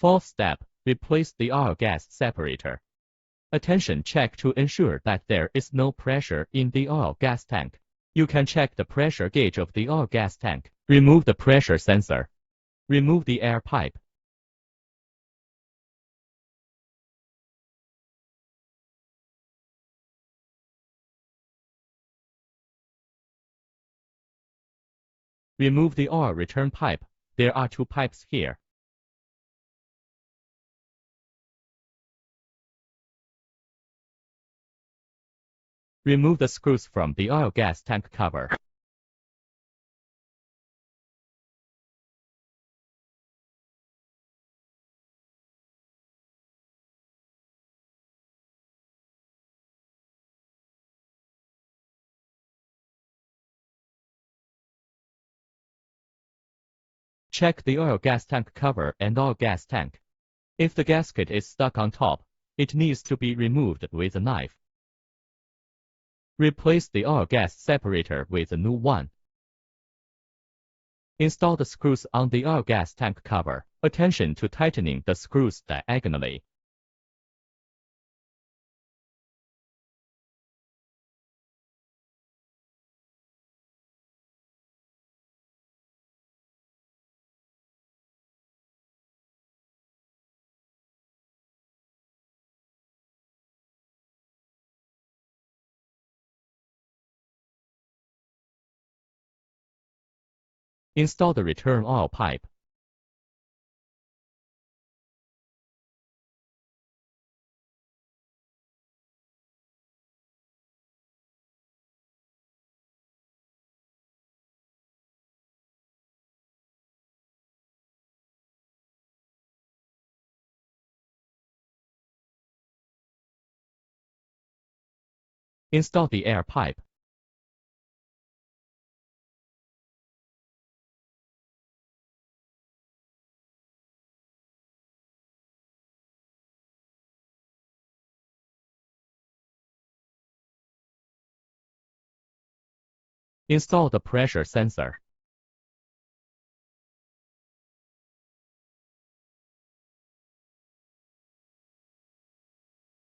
Fourth step, replace the oil gas separator. Attention, check to ensure that there is no pressure in the oil gas tank. You can check the pressure gauge of the oil gas tank. Remove the pressure sensor. Remove the air pipe. Remove the oil return pipe. There are two pipes here. Remove the screws from the oil gas tank cover. Check the oil gas tank cover and oil gas tank. If the gasket is stuck on top, it needs to be removed with a knife. Replace the oil gas separator with a new one. Install the screws on the oil gas tank cover. Attention to tightening the screws diagonally. Install the return oil pipe. Install the air pipe. Install the pressure sensor.